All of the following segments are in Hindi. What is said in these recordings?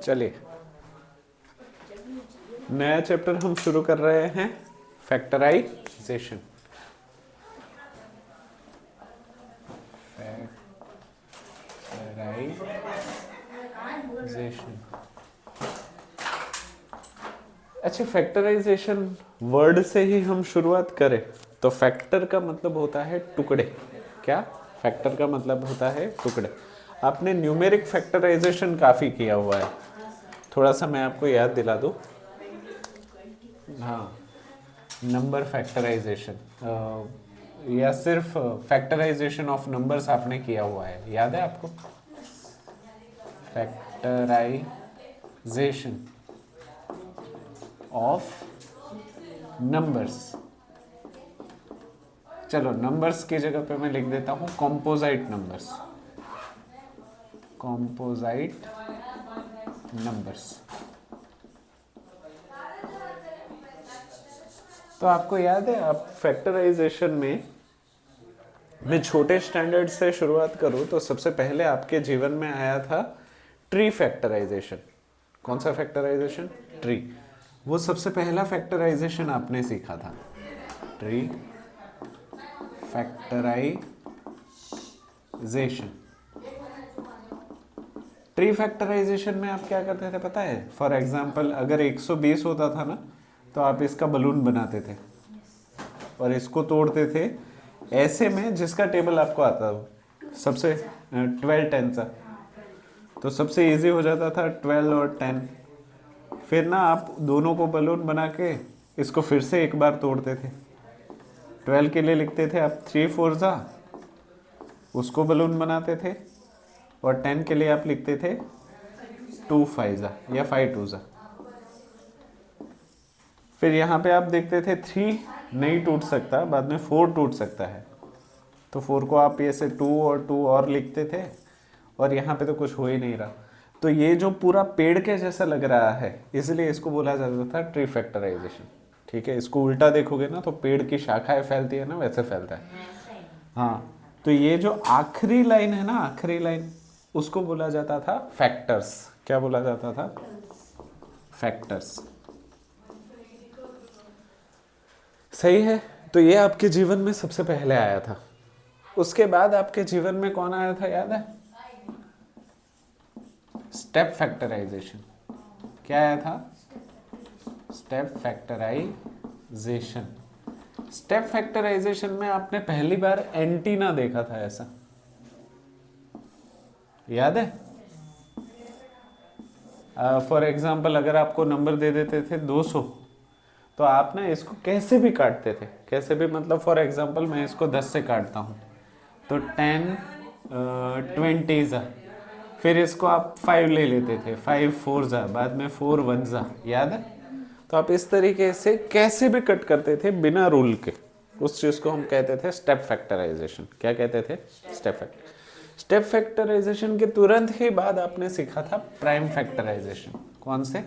चलिए नया चैप्टर हम शुरू कर रहे हैं, फैक्टराइजेशन। फैक्टराइजेशन। अच्छा, फैक्टराइजेशन वर्ड से ही हम शुरुआत करें तो फैक्टर का मतलब होता है टुकड़े। क्या? फैक्टर का मतलब होता है टुकड़े। आपने न्यूमेरिक फैक्टराइजेशन काफ़ी किया हुआ है, थोड़ा सा मैं आपको याद दिला दूँ। हाँ, नंबर फैक्टराइजेशन या सिर्फ फैक्टराइजेशन ऑफ नंबर्स आपने किया हुआ है, याद है आपको? Factorisation of numbers. चलो नंबर्स की जगह पे मैं लिख देता हूँ कॉम्पोजाइट नंबर्स। Composite numbers. तो आपको याद है, आप फैक्टराइजेशन में मैं छोटे स्टैंडर्ड से शुरुआत करूं तो सबसे पहले आपके जीवन में आया था ट्री फैक्टराइजेशन। कौन सा फैक्टराइजेशन? ट्री। वो सबसे पहला फैक्टराइजेशन आपने सीखा था, ट्री फैक्टराइजेशन। ट्री फैक्टराइजेशन में आप क्या करते थे पता है? फॉर एग्जांपल अगर 120 होता था ना, तो आप इसका बलून बनाते थे और इसको तोड़ते थे ऐसे में जिसका टेबल आपको आता हो, सबसे 12 10 सा, तो सबसे इजी हो जाता था 12 और 10। फिर ना आप दोनों को बलून बना के इसको फिर से एक बार तोड़ते थे। 12 के लिए लिखते थे आप 3 4 ज़ा, उसको बलून बनाते थे, और 10 के लिए आप लिखते थे 2 5 ज़ा या 5 2 ज़ा। फिर यहाँ पे आप देखते थे 3 नहीं टूट सकता, बाद में 4 टूट सकता है, तो 4 को आप ऐसे 2 और 2 और लिखते थे, और यहाँ पे तो कुछ हो ही नहीं रहा। तो ये जो पूरा पेड़ के जैसा लग रहा है, इसलिए इसको बोला जाता था ट्री फैक्टराइजेशन। ठीक है, इसको उल्टा देखोगे ना तो पेड़ की शाखाएं फैलती है ना, वैसे फैलता है। हाँ, तो ये जो आखिरी लाइन है ना, आखिरी लाइन, उसको बोला जाता था फैक्टर्स। क्या बोला जाता था? फैक्टर्स। सही है। तो ये आपके जीवन में सबसे पहले आया था। उसके बाद आपके जीवन में कौन आया था, याद है? Step factorisation. क्या आया था? Step factorisation. स्टेप फैक्टराइजेशन में आपने पहली बार एंटीना देखा था, ऐसा याद है? फॉर एग्जाम्पल अगर आपको नंबर दे देते थे 200, तो आप ना इसको कैसे भी काटते थे, कैसे भी मतलब फॉर एग्जाम्पल मैं इसको 10 से काटता हूँ तो 10 20 ज़ा, फिर इसको आप 5 ले लेते थे, 5 4 ज़ा, बाद में 4 1 ज़ा, याद है? तो आप इस तरीके से कैसे भी कट करते थे बिना रूल के। उस चीज़ को हम कहते थे स्टेप फैक्टराइजेशन। क्या कहते थे? Step factor. स्टेप फैक्टराइजेशन के तुरंत ही बाद आपने सीखा था प्राइम फैक्टराइजेशन। कौन से?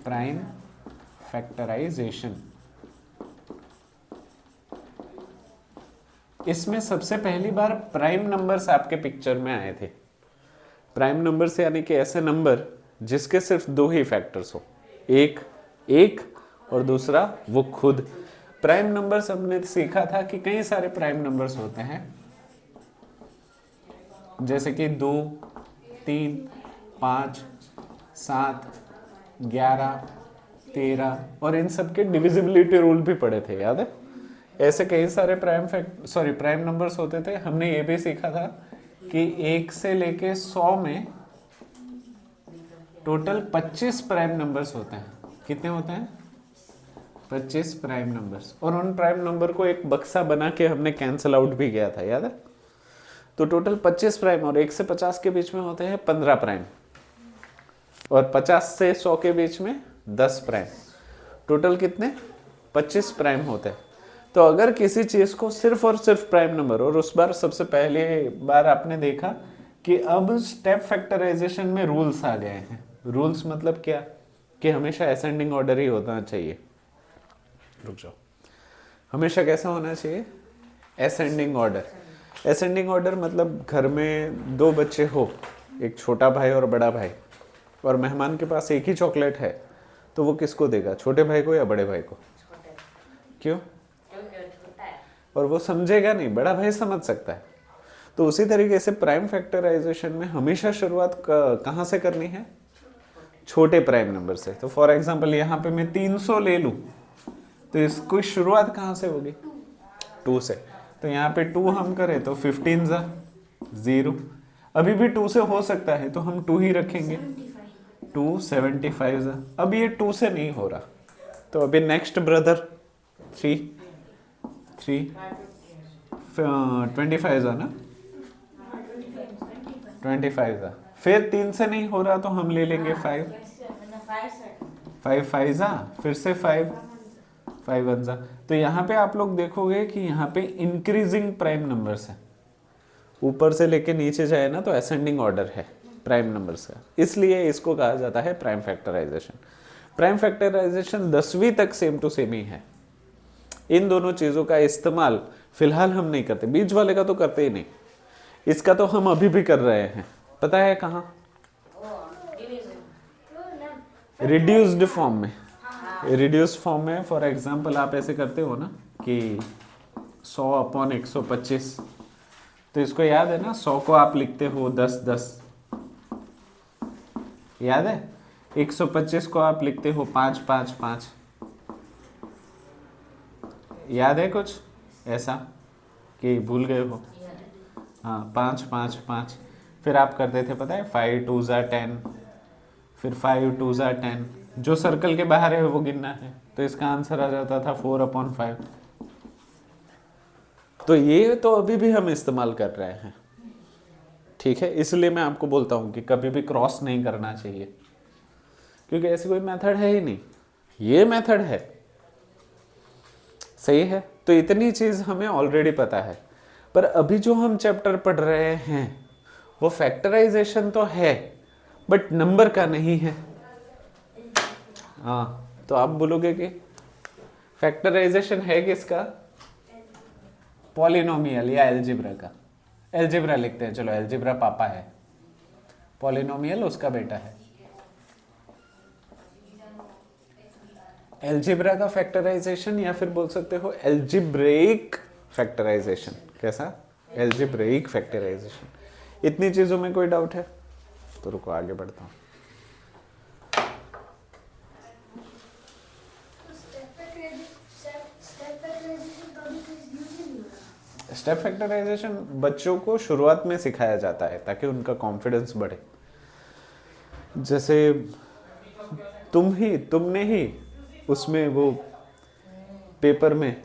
Prime factorisation. इसमें सबसे पहली बार प्राइम नंबर्स आपके पिक्चर में आए थे। प्राइम नंबर्स यानी कि ऐसे नंबर जिसके सिर्फ 2 ही फैक्टर्स हो, एक एक और दूसरा वो खुद। प्राइम नंबर्स हमने सीखा था कि कई सारे प्राइम नंबर्स होते हैं, जैसे कि 2 3 5 7 11 13, और इन सब के डिविजिबिलिटी रूल भी पढ़े थे, याद है? ऐसे कई सारे प्राइम नंबर्स होते थे। हमने ये भी सीखा था कि 1 से लेके 100 में टोटल 25 प्राइम नंबर्स होते हैं। कितने होते हैं? 25 प्राइम नंबर्स। और उन प्राइम नंबर को एक बक्सा बना के हमने कैंसिल आउट भी किया था, याद है? तो टोटल 25 प्राइम, और 1 से 50 के बीच में होते हैं 15 प्राइम, और 50 से 100 के बीच में 10 प्राइम। टोटल कितने? 25 प्राइम होते हैं। तो अगर किसी चीज़ को सिर्फ और सिर्फ प्राइम नंबर, और उस बार सबसे पहले बार आपने देखा कि अब स्टेप फैक्टराइजेशन में रूल्स आ गए हैं। रूल्स मतलब क्या? कि हमेशा असेंडिंग ऑर्डर ही होना चाहिए। रुक जाओ, हमेशा कैसा होना चाहिए? Ascending order. असेंडिंग ऑर्डर मतलब घर में 2 बच्चे हो एक छोटा भाई और बड़ा भाई, और मेहमान के पास एक ही चॉकलेट है, तो वो किसको देगा, छोटे भाई को या बड़े भाई को? क्यों? और वो समझेगा नहीं, बड़ा भाई समझ सकता है। तो उसी तरीके से प्राइम फैक्टराइजेशन में हमेशा शुरुआत कहाँ से करनी है? छोटे प्राइम नंबर से। तो फॉर एग्जांपल यहाँ पे मैं 300 ले लूँ, तो इसकी शुरुआत कहाँ से होगी? 2 से। तो यहाँ पे 2 हम करें तो 15 जा 0, अभी भी 2 से हो सकता है तो हम 2 ही रखेंगे, 275 जा। अब ये 2 से नहीं हो रहा, तो अभी नेक्स्ट ब्रदर 3 25 जा ना, 25 जा। फिर 3 से नहीं हो रहा तो हम ले लेंगे 5 5 जा, फिर से 5 1 जा। तो यहाँ पे आप लोग देखोगे कि यहाँ पे इंक्रीजिंग प्राइम नंबर्स है, ऊपर से लेके नीचे जाए ना तो असेंडिंग ऑर्डर है प्राइम नंबर्स का, इसलिए इसको कहा जाता है प्राइम फैक्टराइजेशन। प्राइम फैक्टराइजेशन 10वीं तक सेम टू सेम ही है। इन दोनों चीज़ों का इस्तेमाल फिलहाल हम नहीं करते, बीच वाले का तो करते ही नहीं, इसका तो हम अभी भी कर रहे हैं। पता है कहाँ? रिड्यूस्ड फॉर्म में। रिड्यूस्ड फॉर्म में फॉर एग्जांपल आप ऐसे करते हो ना कि 100/125, तो इसको याद है ना, 100 को आप लिखते हो 10 याद है, 125 को आप लिखते हो 5 याद है कुछ ऐसा कि भूल गए हो? हाँ, 5 फिर आप करते थे पता है 5 2 10, फिर 5 2 10, जो सर्कल के बाहर है वो गिनना है, तो इसका आंसर आ जाता था 4/5। तो ये तो अभी भी हम इस्तेमाल कर रहे हैं, ठीक है। इसलिए मैं आपको बोलता हूँ कि कभी भी क्रॉस नहीं करना चाहिए, क्योंकि ऐसी कोई मेथड है ही नहीं, ये मेथड है, सही है। तो इतनी चीज हमें ऑलरेडी पता है, पर अभी जो हम चैप्टर पढ़ रहे हैं वो फैक्टराइजेशन तो है बट नंबर का नहीं है। हाँ, तो आप बोलोगे कि फैक्टराइजेशन है किसका? पॉलिनोमियल या एल्जेब्रा का। एल्जेब्रा लिखते हैं, चलो एल्जेब्रा पापा है, पॉलिनोमियल उसका बेटा है। एल्जेब्रा का फैक्टराइजेशन, या फिर बोल सकते हो एल्जेब्रेइक फैक्टराइजेशन। कैसा? एल्जेब्रेइक फैक्टराइजेशन। इतनी चीजों में कोई डाउट है? तो रुको आगे बढ़ता हूँ। स्टेप फैक्टराइजेशन बच्चों को शुरुआत में सिखाया जाता है ताकि उनका कॉन्फिडेंस बढ़े। जैसे तुमने ही उसमें वो पेपर में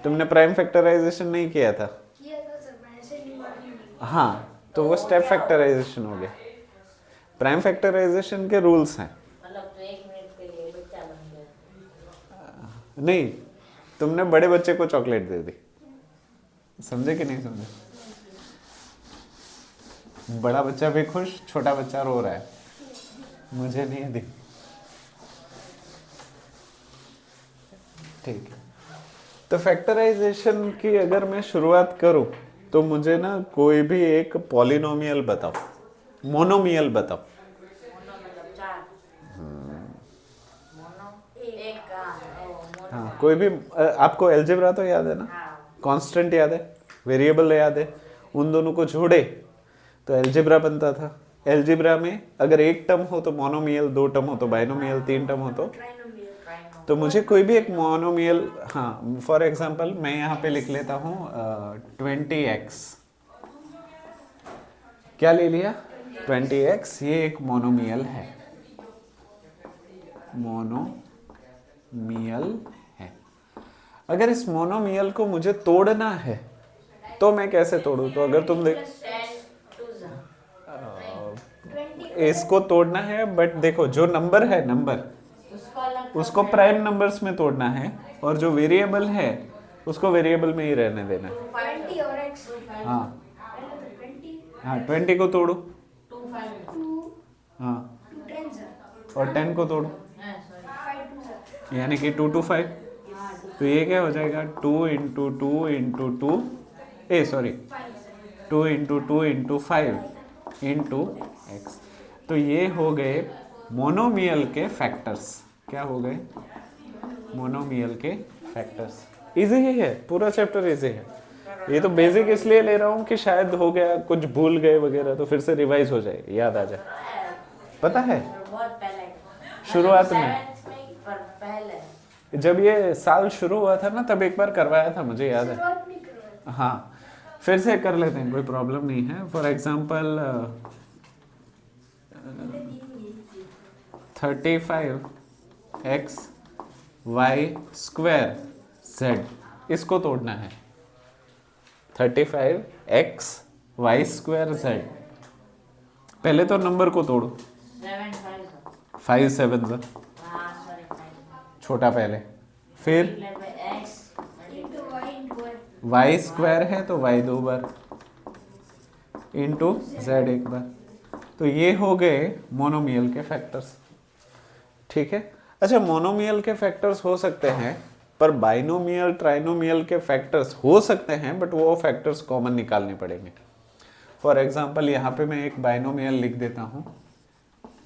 तुमने प्राइम फैक्टराइजेशन नहीं किया था? हाँ, तो वो स्टेप फैक्टराइजेशन हो गया। प्राइम फैक्टराइजेशन के रूल्स हैं। मतलब 1 मिनट के लिए बच्चा बन गया। नहीं, तुमने बड़े बच्चे को चॉकलेट दे दी, समझे कि नहीं समझे? बड़ा बच्चा भी खुश, छोटा बच्चा रो रहा है, मुझे नहीं दी। ठीक है, तो फैक्टराइजेशन की अगर मैं शुरुआत करूं तो मुझे ना कोई भी एक पॉलिनोमियल बताओ, मोनोमियल बताओ। हाँ, कोई भी। आपको एल्जेब्रा तो याद है ना? कांस्टेंट याद है, वेरिएबल याद है, उन दोनों को जोड़े तो एल्जेब्रा बनता था। एल्जेब्रा में अगर एक टर्म हो तो मोनोमियल, 2 टर्म हो तो बाइनोमियल, 3 टर्म हो तो मुझे कोई भी एक मोनोमियल। हाँ, फॉर एग्जांपल मैं यहाँ पे लिख लेता हूँ 20x। क्या ले लिया? 20x। ये एक मोनोमियल है, मोनोमियल है। अगर इस मोनोमियल को मुझे तोड़ना है तो मैं कैसे तोड़ूं? तो अगर तुम देख, इसको तोड़ना है, बट देखो जो नंबर है, नंबर उसको प्राइम नंबर्स में तोड़ना है, और जो वेरिएबल है उसको वेरिएबल में ही रहने देना है। 20 और x। हाँ हाँ, 20 को तोड़ो। 2 हाँ, 2 10 और 10 को तोड़ो, यानी कि 2 2 5। तो ये क्या हो जाएगा? 2 × 2 × 2 2 इंटू 5, इंटू एक्स। तो ये हो गए मोनोमियल के फैक्टर्स। क्या हो गए? मोनोमियल के फैक्टर्स। इजी ही है, पूरा चैप्टर इजी है। ये तो बेसिक इसलिए ले रहा हूँ कि शायद हो गया कुछ भूल गए वगैरह तो फिर से रिवाइज हो जाए, याद आ जाए। पता है बहुत पहले शुरुआत में सेवेंथ में पर पहले जब ये साल शुरू हुआ था ना, तब एक बार करवाया था, मुझे याद है। शुरुआत नहीं करवाया। हाँ, फिर से कर लेते हैं, कोई प्रॉब्लम नहीं है। For example 35x y square z, इसको तोड़ना है। 35x y square z। पहले तो नंबर को तोड़ो। 7 5 5 7 ज़ा, हाँ सॉरी 5 छोटा पहले, फिर x into y into y square है तो y 2 बार इंटू z 1 बार। तो ये हो गए मोनोमियल के फैक्टर्स। ठीक है। अच्छा, मोनोमियल के फैक्टर्स हो सकते हैं, पर बाइनोमियल ट्राइनोमियल के फैक्टर्स हो सकते हैं, बट वो फैक्टर्स कॉमन निकालने पड़ेंगे। फॉर एग्जांपल यहाँ पे मैं एक बाइनोमियल लिख देता हूँ,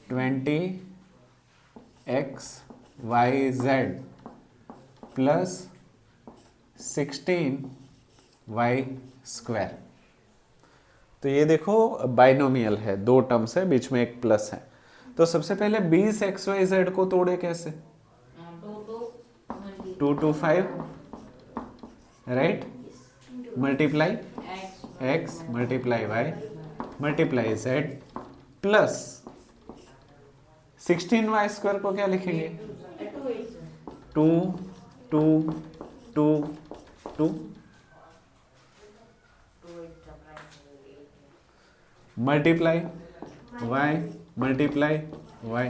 20x y z plus 16y square. तो ये देखो बाइनोमियल है, दो टर्म्स है, बीच में एक प्लस है। तो सबसे पहले 20xyz को तोड़े कैसे? 2 to 5 right, multiply x multiply y multiply z plus 16y square को क्या लिखेंगे? 2 2 2 2 मल्टीप्लाई y मल्टीप्लाई y।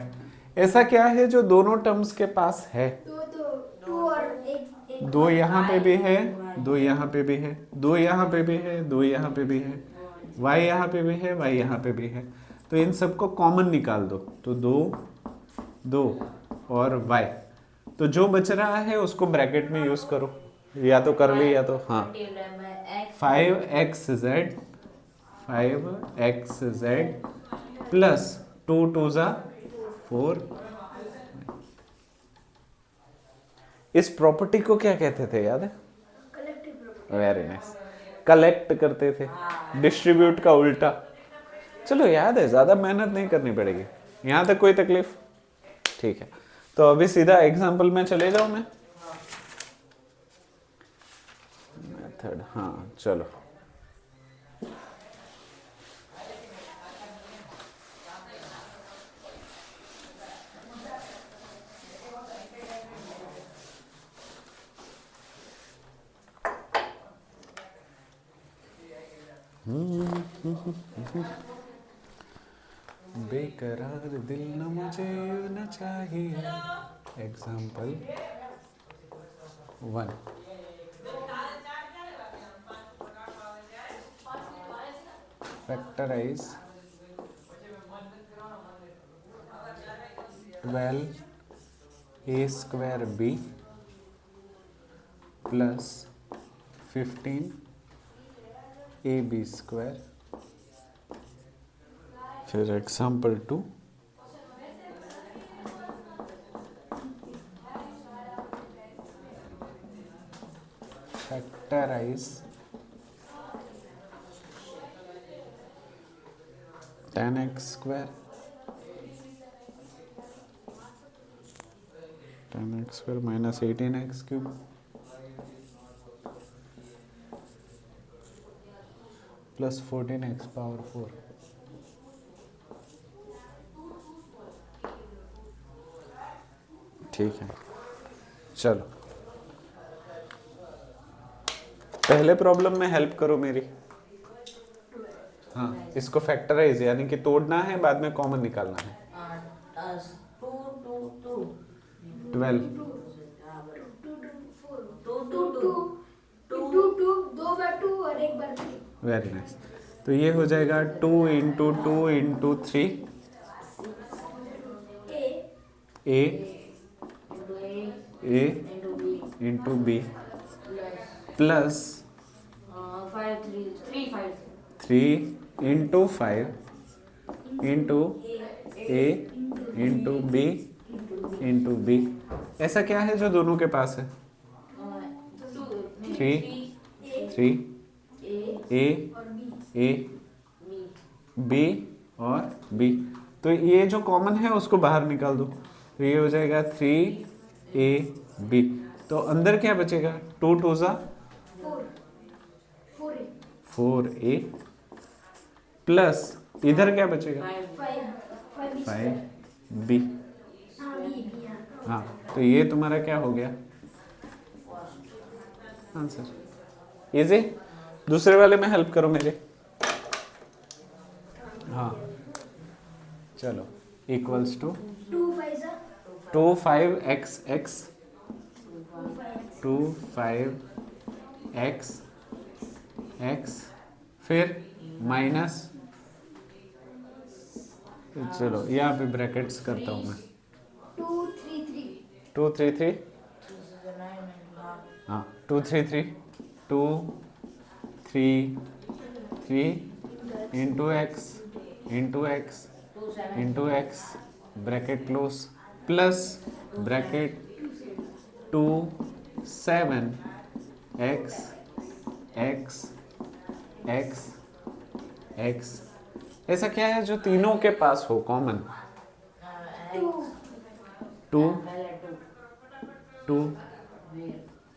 ऐसा क्या है जो दोनों टर्म्स के पास है? टू और एक दो यहाँ पे भी है, दो यहाँ पे भी है, दो यहाँ पे भी है, दो यहाँ पे भी है, y यहाँ पे भी है, y यहाँ पे भी है। तो इन सबको कॉमन निकाल दो, तो 2 2 और y। तो जो बच रहा है उसको ब्रैकेट में यूज करो, या तो कर ली या तो हाँ। 5xz 5xz प्लस 2 2 ज़ा 4। इस प्रॉपर्टी को क्या कहते थे, याद है? Collective property. Very nice. Collect करते थे, डिस्ट्रीब्यूट का उल्टा। चलो याद है, ज्यादा मेहनत नहीं करनी पड़ेगी। यहाँ तक कोई तकलीफ? ठीक है, तो अभी सीधा एग्जाम्पल में चले जाऊं मैं। मेथड, हाँ चलो। बेकरार दिल न मुझे न चाहिए। Example 1। Factorise 12a square b plus 15ab square. फिर example 2। Factorise 10x square 10x square minus 18x cube plus 14x power 4। ठीक है, चलो पहले प्रॉब्लम में हेल्प करो मेरी। हाँ, इसको फैक्टराइज यानी कि तोड़ना है, बाद में कॉमन निकालना है। 12 दो बार टू और एक बार थ्री। Very nice. तो ये हो जाएगा 2 into 2 into 3 A A into B plus 3 into 5 into A into B into B. ऐसा क्या है जो दोनों के पास है? 3 3 ए ए बी और बी। तो ये जो कॉमन है उसको बाहर निकाल दो, तो ये हो जाएगा 3ab। तो अंदर क्या बचेगा? 2 2 ज़ा 4a प्लस इधर क्या बचेगा? 5b। हाँ, तो ये तुम्हारा क्या हो गया आंसर। इजी। दूसरे वाले में हेल्प करो मेरे। हाँ चलो, इक्वल्स टू 2 5x 2 5x फिर माइनस, चलो यहाँ पे ब्रैकेट्स करता हूँ मैं। 2 3 3 हाँ 2 3 3 2 3 3 into x bracket close plus bracket 2 7 x x x x। ऐसा क्या है जो तीनों के पास हो कॉमन? 2 2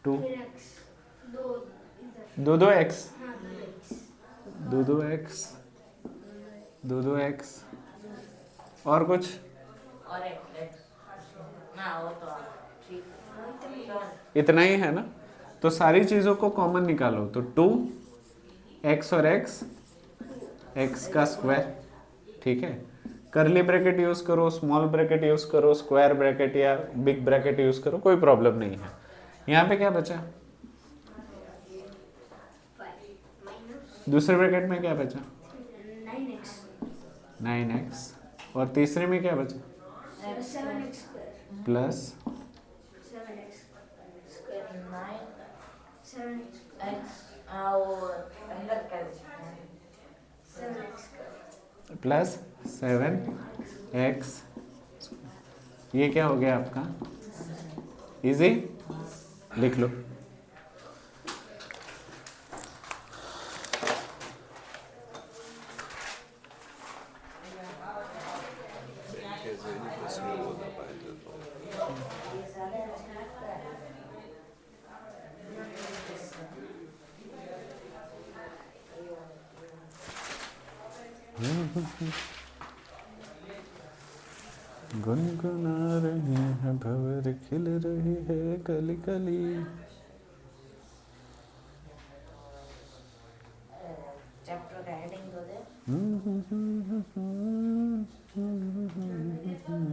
2 दो दो x 2 x और कुछ? और एक ना वो तो ठीक। इतना ही है ना? तो सारी चीजों को कॉमन निकालो, तो 2 x और x का स्क्वायर। ठीक है, करली ब्रैकेट यूज करो, स्मॉल ब्रैकेट यूज करो, स्क्वायर ब्रैकेट या बिग ब्रैकेट यूज करो, कोई प्रॉब्लम नहीं है। यहाँ पे क्या बचा? दूसरे ब्रैकेट में क्या बचा? 9x और तीसरे में क्या बचा? Plus 7x। ये क्या हो गया आपका? इजी। लिख लो। गुनगुना रही है भंवर, खिल रही है कली कली। चैप्टर का हेडिंग दो दे। गुनगुना रहे हैं भंवर, खिल रही है कली कली।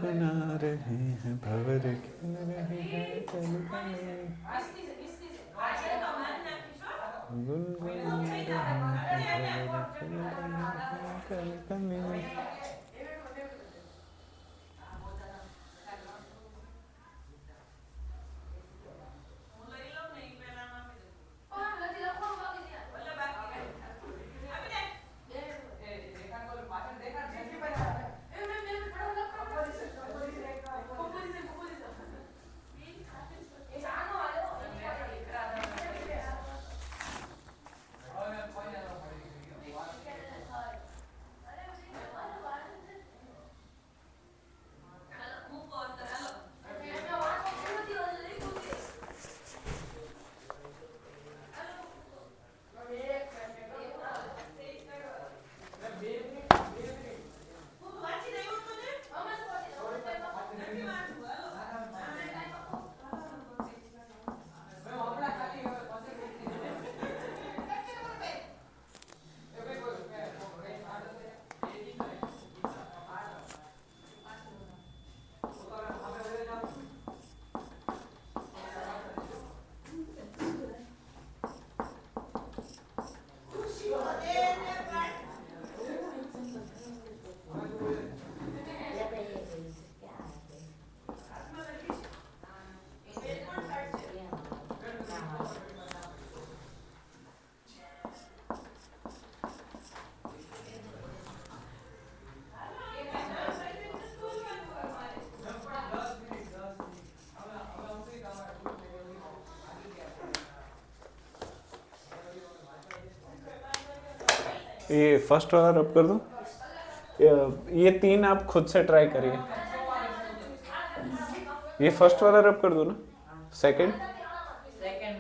गुनगुना रहे हैं भंवर, खिल रही है कली कली। ये फर्स्ट वाला रब कर दूं? ये 3 आप खुद से ट्राई करिए। ये फर्स्ट वाला रब कर दूं ना? सेकंड? सेकंड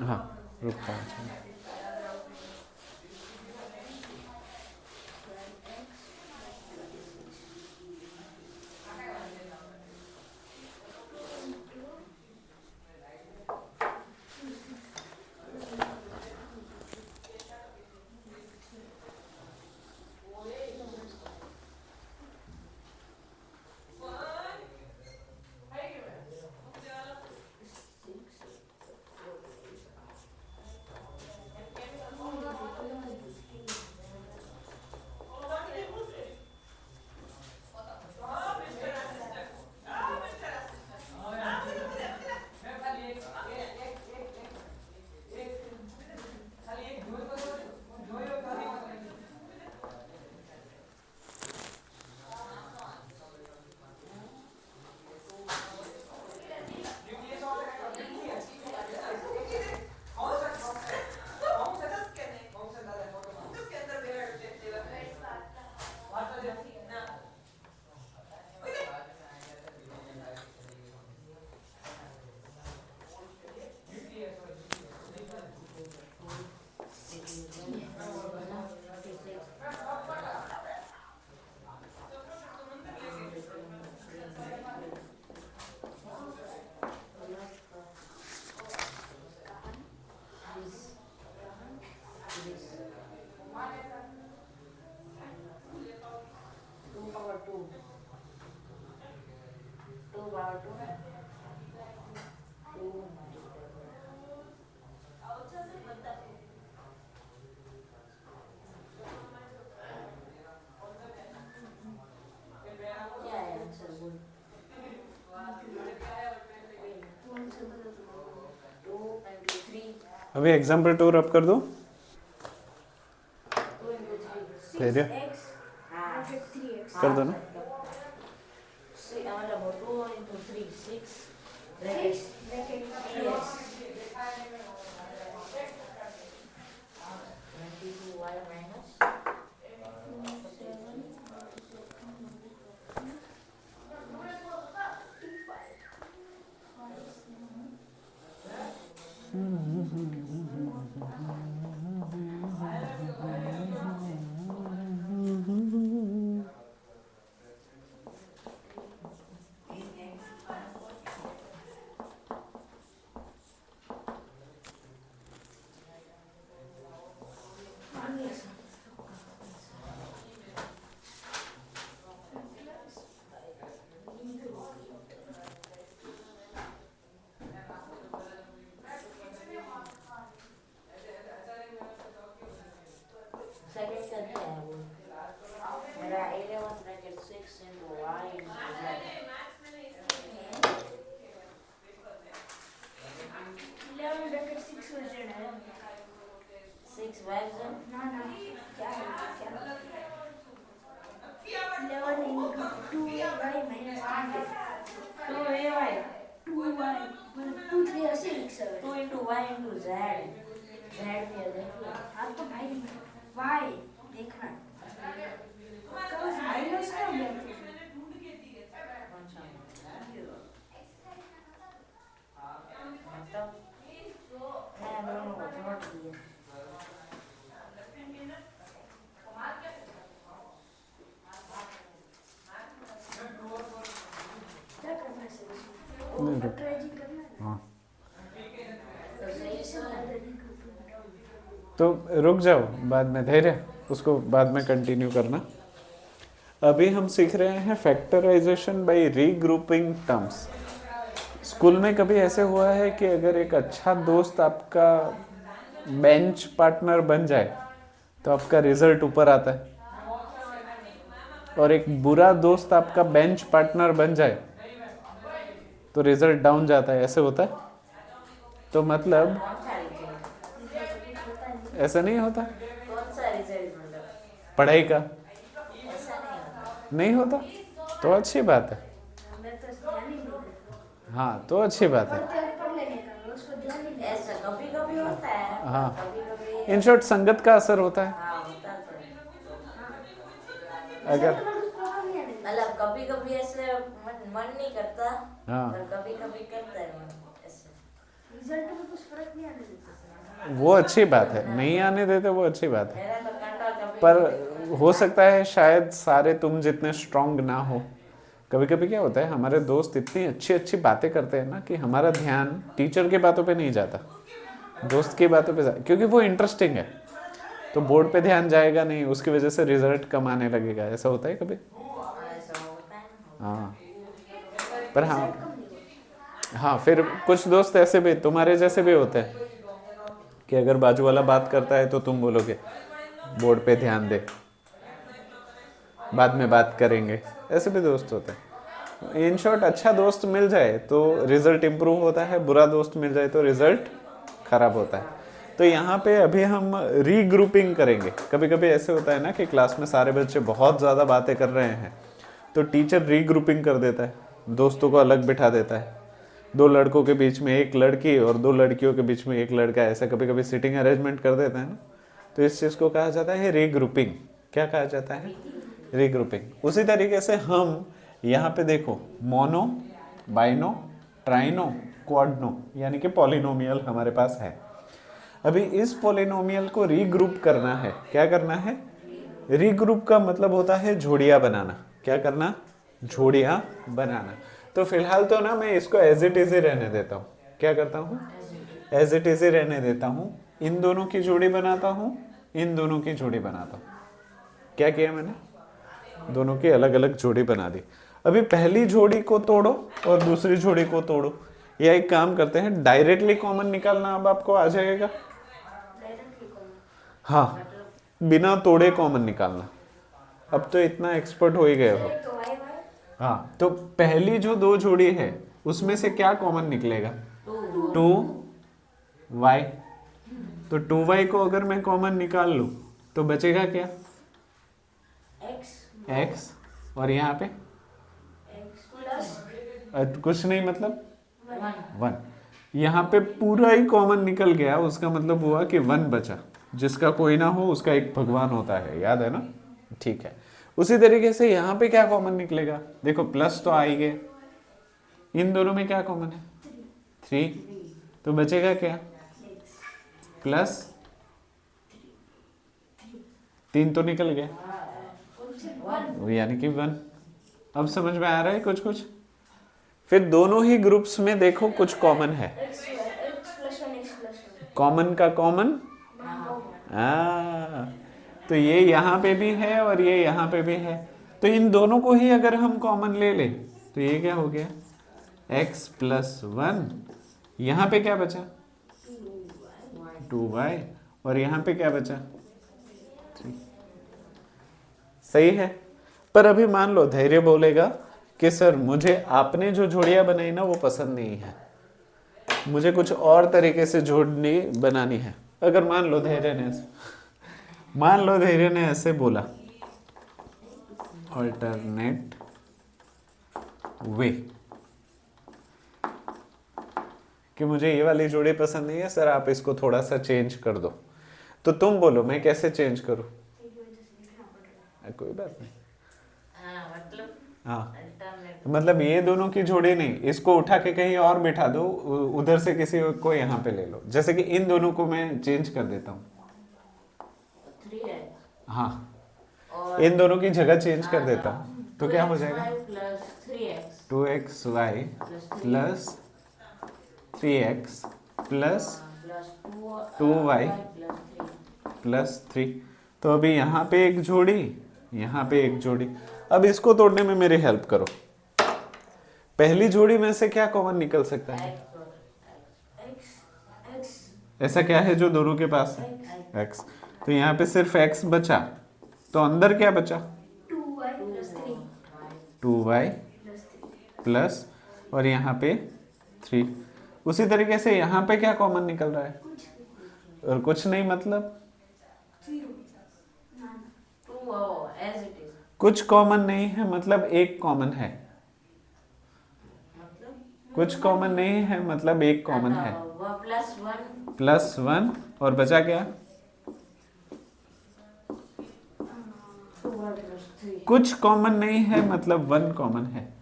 हाँ, रुक पाँच। क्या है आंसर बोल? टू इंटू थ्री, अभी एग्जाम्पल 2 रब कर दो। 2 इंटू थ्री, दे दिया? X हाँ bracket 3x. कर दो ना। मतलब 2 into three 6 6 bracket 3x. 22y minus 11 bracket 6 में z है. 6 version ना ना क्या है क्या? 11 into 2y minus 3. 2ay 2y 2 3 ऐसे लिख सकते. 2 into y into z z भी है देखो हाँ तो भाई y देखना. कब माइनस का बैठ अच्छा मतलब मैं दोनों को जोड़ दिया क्या करना है सर? नहीं, रुक। फैक्टराइजिंग करना है. हाँ, तो सही से तो रुक जाओ, बाद में धैर्य, उसको बाद में कंटिन्यू करना। अभी हम सीख रहे हैं factorisation by regrouping terms. School में कभी ऐसे हुआ है कि अगर एक अच्छा दोस्त आपका बेंच पार्टनर बन जाए तो आपका रिजल्ट ऊपर आता है, और एक बुरा दोस्त आपका बेंच पार्टनर बन जाए तो रिजल्ट डाउन जाता है, ऐसे होता है? तो मतलब कौन सा रिजल्ट ऐसा नहीं होता कौन सा रिजल्ट मतलब पढ़ाई का? ऐसा नहीं नहीं होता होता? तो अच्छी बात है। मैं तो ध्यान ही नहीं देता. हाँ, तो अच्छी बात है। पढ़ते और पढ़ लेने का उसको ध्यान ही नहीं. ऐसा कभी कभी होता है हाँ। कभी कभी इन शॉर्ट संगत का असर होता है। हाँ अगर मतलब कभी कभी ऐसे मन नहीं करता, हाँ और कभी कभी करता है मन ऐसे। रिजल्ट में कुछ फर्क नहीं आने देता। वो अच्छी बात है, नहीं आने देते वो अच्छी बात है, मेरा तो कंट्रोल कभी पर हो सकता है शायद सारे तुम जितने स्ट्रांग ना हो। कभी कभी क्या होता है, हमारे दोस्त इतनी अच्छी अच्छी बातें करते हैं ना कि हमारा ध्यान टीचर की बातों पे नहीं जाता, दोस्त की बातों पे क्योंकि वो इंटरेस्टिंग है, तो बोर्ड पे ध्यान जाएगा नहीं, उसकी वजह से रिजल्ट कम आने लगेगा। ऐसा होता है कभी? ऐसा होता है ना। हाँ, पर हाँ हाँ, फिर कुछ दोस्त ऐसे भी तुम्हारे जैसे भी होते हैं कि अगर बाजू वाला बात करता है तो तुम बोलोगे बोर्ड पे ध्यान दे, बाद में बात करेंगे। ऐसे भी दोस्त होते हैं। इन शॉर्ट, अच्छा दोस्त मिल जाए तो रिजल्ट इम्प्रूव होता है, बुरा दोस्त मिल जाए तो रिजल्ट खराब होता है। तो यहाँ पे अभी हम रीग्रुपिंग करेंगे। कभी कभी ऐसे होता है ना कि क्लास में सारे बच्चे बहुत ज़्यादा बातें कर रहे हैं, तो टीचर रीग्रुपिंग कर देता है, दोस्तों को अलग बिठा देता है। 2 लड़कों के बीच में एक लड़की और 2 लड़कियों के बीच में एक लड़का, ऐसा कभी कभी सीटिंग अरेंजमेंट कर देते हैं ना, तो इस चीज़ को कहा जाता है रीग्रुपिंग। क्या कहा जाता है? रीग्रुपिंग। उसी तरीके से हम यहाँ पे देखो, मोनो, बाइनो, ट्राइनो, क्वाड्नो, यानी कि पॉलिनोमियल हमारे पास है। अभी इस पॉलिनोमियल को रीग्रुप करना है। क्या करना है? रीग्रुप का मतलब होता है जोड़ियाँ बनाना। क्या करना? जोड़ियाँ बनाना। तो फिलहाल तो ना मैं इसको एज इट इज ही रहने देता हूँ। क्या करता हूँ? एज इट इज ही रहने देता हूँ। इन दोनों की जोड़ी बनाता हूँ, इन दोनों की जोड़ी बनाता हूँ। क्या किया मैंने? दोनों की अलग अलग जोड़ी बना दी। अभी पहली जोड़ी को तोड़ो और दूसरी जोड़ी को तोड़ो, या एक काम करते हैं, डायरेक्टली कॉमन निकालना अब आपको आ जाएगा। हाँ, बिना तोड़े कॉमन निकालना। अब तो इतना एक्सपर्ट हो ही गए हो। हाँ, तो पहली जो 2 जोड़ी है उसमें से क्या कॉमन निकलेगा? 2y। तो 2y को अगर मैं कॉमन निकाल लूं तो बचेगा क्या? x। और यहाँ पे कुछ नहीं, मतलब 1। यहाँ पे पूरा ही कॉमन निकल गया, उसका मतलब हुआ कि 1 बचा। जिसका कोई ना हो उसका एक भगवान होता है, याद है ना? ठीक है। उसी तरीके से यहाँ पे क्या कॉमन निकलेगा? देखो, प्लस तो आ ही गए, इन दोनों में क्या कॉमन है? 3। तो बचेगा क्या? प्लस 3 तो निकल गया, यानी कि 1। अब समझ में आ रहा है कुछ कुछ? फिर दोनों ही ग्रुप्स में देखो कुछ कॉमन है। कॉमन का कॉमन, तो ये यहाँ पे भी है और ये यहाँ पे भी है, तो इन दोनों को ही अगर हम कॉमन ले ले तो ये क्या हो गया? x plus 1। यहाँ पे क्या बचा? 2y। और यहाँ पे क्या बचा? 3। सही है। पर अभी मान लो धैर्य बोलेगा कि सर मुझे आपने जो जोड़ियां बनाई ना वो पसंद नहीं है, मुझे कुछ और तरीके से जोड़नी बनानी है। अगर मान लो धैर्य ने ऐसे बोला, अल्टरनेट वे, कि मुझे ये वाली जोड़ी पसंद नहीं है सर, आप इसको थोड़ा सा चेंज कर दो, तो तुम बोलो मैं कैसे चेंज करूं? कोई बात नहीं। हाँ, मतलब ये दोनों की जोड़ी नहीं, इसको उठा के कहीं और बिठा दो, उधर से किसी को यहाँ पे ले लो। जैसे कि इन दोनों को मैं चेंज कर देता हूँ। हाँ, इन दोनों की जगह चेंज कर देता हूँ, तो क्या हो जाएगा? 2xy plus 3x plus 2y plus 3। तो अभी यहाँ पे एक जोड़ी, यहाँ पे एक जोड़ी। अब इसको तोड़ने में मेरी हेल्प करो। पहली जोड़ी में से क्या कॉमन निकल सकता है? ऐसा क्या है जो दोनों के पास है? x। तो यहाँ पे सिर्फ x बचा, तो अंदर क्या बचा? 2y प्लस, और यहाँ पे 3। उसी तरीके से यहाँ पे क्या कॉमन निकल रहा है? और कुछ नहीं, मतलब कुछ कॉमन नहीं है, मतलब एक कॉमन है। कुछ कॉमन नहीं है, मतलब एक कॉमन है। प्लस 1 और बचा क्या? कुछ कॉमन नहीं है मतलब 1 कॉमन है।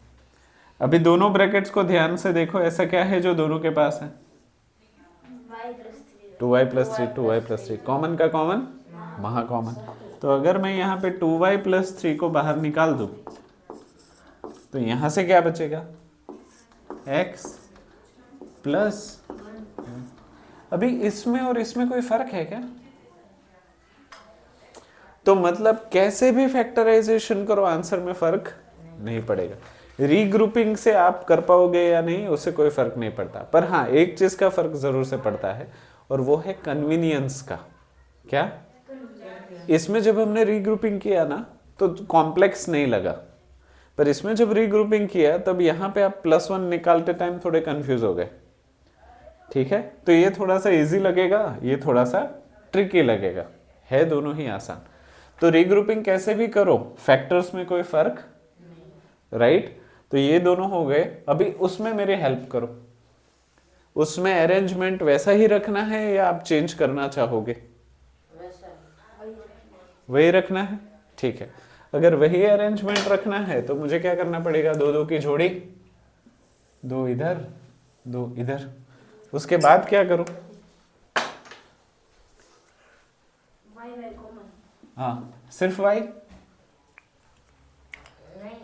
अभी दोनों ब्रैकेट्स को ध्यान से देखो, ऐसा क्या है जो दोनों के पास है? y plus 3 2y plus 3, 2y plus 3, common का कॉमन, महाकॉमन। तो अगर मैं यहाँ पे 2y प्लस 3 को बाहर निकाल दूं तो यहाँ से क्या बचेगा? x प्लस, अभी इसमें और इसमें कोई फर्क है क्या? तो मतलब कैसे भी फैक्टराइजेशन करो आंसर में फर्क नहीं पड़ेगा। रीग्रुपिंग से आप कर पाओगे या नहीं उससे कोई फर्क नहीं पड़ता, पर हाँ एक चीज का फर्क जरूर से पड़ता है और वो है कन्वीनियंस का। क्या? इसमें जब हमने रीग्रुपिंग किया ना तो कॉम्प्लेक्स नहीं लगा, पर इसमें जब रीग्रुपिंग किया तब यहाँ पे आप +1 निकालते टाइम थोड़े कंफ्यूज हो गए। ठीक है, तो ये थोड़ा सा इजी लगेगा, ये थोड़ा सा ट्रिकी लगेगा, है दोनों ही आसान। तो रीग्रुपिंग कैसे भी करो फैक्टर्स में कोई फर्क, राइट? तो ये दोनों हो गए। अभी उसमें मेरी हेल्प करो, उसमें अरेंजमेंट वैसा ही रखना है या आप चेंज करना चाहोगे? वही रखना है, ठीक है। अगर वही अरेंजमेंट रखना है तो मुझे क्या करना पड़ेगा? 2 की जोड़ी, 2 इधर 2 इधर। उसके बाद क्या करूं? y common. हाँ, सिर्फ y? नहीं,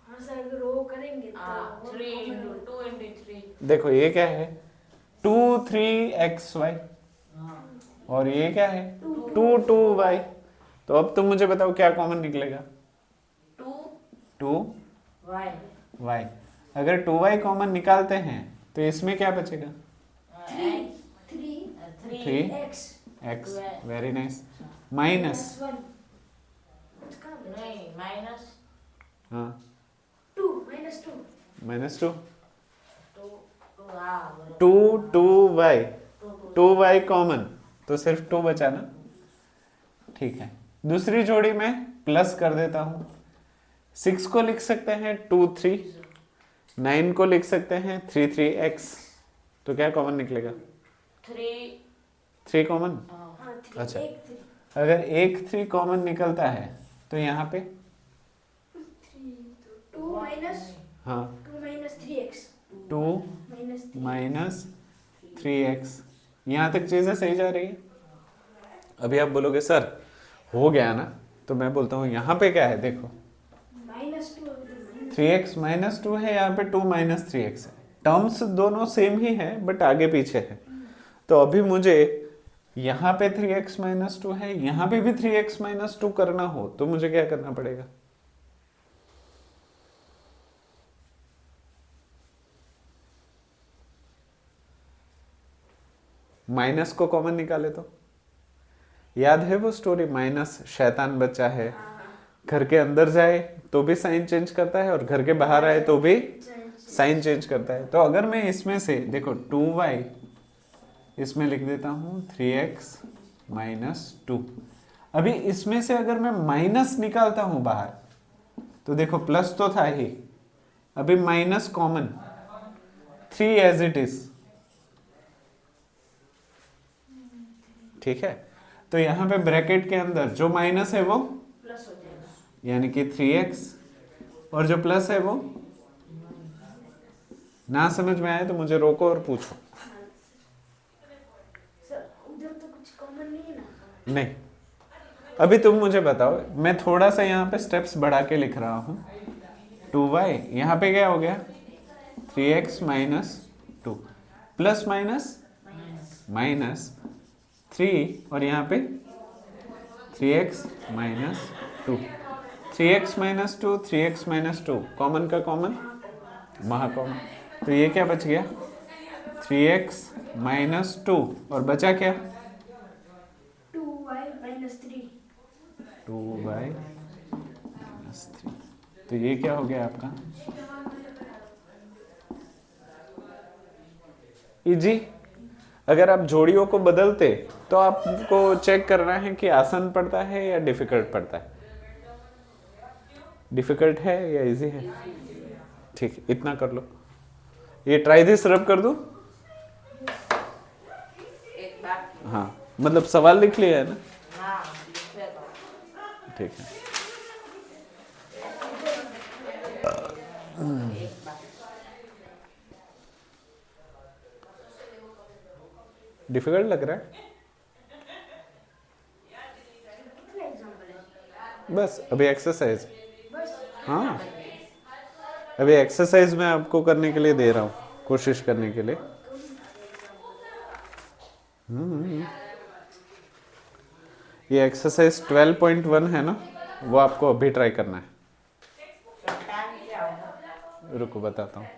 हाँ सर, अगर वो करेंगे तो 3 into 2 into 3। देखो ये क्या है? 2 3xy और ये क्या है? 2 2y। तो अब तुम मुझे बताओ क्या कॉमन निकलेगा? 2 y। अगर 2y कॉमन निकालते हैं तो इसमें क्या बचेगा? 3x, वेरी नाइस, माइनस, नहीं माइनस हाँ 2 माइनस 2 -2, 2 2y, 2y कॉमन तो सिर्फ 2 बचा ना। ठीक है, दूसरी जोड़ी में प्लस कर देता हूं। 6 को लिख सकते हैं 2 3, 9 को लिख सकते हैं 3 3x। तो क्या कॉमन निकलेगा? 3 कॉमन। हाँ 3 अच्छा। एक 3 अगर एक 3 कॉमन निकलता है तो यहाँ पे 2 माइनस हाँ 2 minus 3x 2 minus 3 minus 3x। यहाँ तक चीजें सही जा रही है? अभी आप बोलोगे सर हो गया ना, तो मैं बोलता हूँ यहाँ पे क्या है? देखो माइनस 2 3x -2 है, यहाँ पे 2 - 3x है। टर्म्स दोनों सेम ही है बट आगे पीछे है। तो अभी मुझे यहाँ पे 3x -2 है, यहाँ पे भी 3x -2 करना हो तो मुझे क्या करना पड़ेगा? माइनस को कॉमन निकाले तो याद है वो स्टोरी, माइनस शैतान बच्चा है, घर के अंदर जाए तो भी साइन चेंज करता है और घर के बाहर आए तो भी साइन चेंज करता है। तो अगर मैं इसमें से देखो 2y इसमें लिख देता हूं 3x -2। अभी इसमें से अगर मैं माइनस निकालता हूं बाहर तो देखो प्लस तो था ही, अभी minus common, 3 as it is. ठीक है, तो यहां पे ब्रैकेट के अंदर जो माइनस है वो प्लस हो जाएगा, यानी कि 3x और जो प्लस है वो, ना समझ में आए तो मुझे रोको और पूछो। सर उधर तो कुछ कॉमन नहीं है ना? नहीं, अभी तुम मुझे बताओ, मैं थोड़ा सा यहाँ पे स्टेप्स बढ़ा के लिख रहा हूँ। 2y यहाँ पे क्या हो गया? 3x -2 प्लस माइनस 3 और यहाँ पे 3x -2, 3x -2, 3x -2 कॉमन का कॉमन, महाकॉमन। तो ये क्या बच गया? 3x -2 और बचा क्या? 2y minus 3 2y -3। तो ये क्या हो गया आपका? इजी। अगर आप जोड़ियों को बदलते तो आपको चेक करना है कि आसान पड़ता है या डिफिकल्ट पड़ता है। डिफिकल्ट है या इजी है? ठीक है, इतना कर लो। ये ट्राई दिस रब कर दूं? एक बार हाँ, मतलब सवाल लिख लिया है ना? हाँ लिख लेता हूँ। ठीक है। डिफिकल्ट लग रहा है? एग्जाम्पल है बस अभी एक्सरसाइज। बस हाँ, अभी एक्सरसाइज मैं आपको करने के लिए दे रहा हूँ, कोशिश करने के लिए। ये एक्सरसाइज 12.1 है ना, वो आपको अभी ट्राई करना है। रुको बताता हूँ।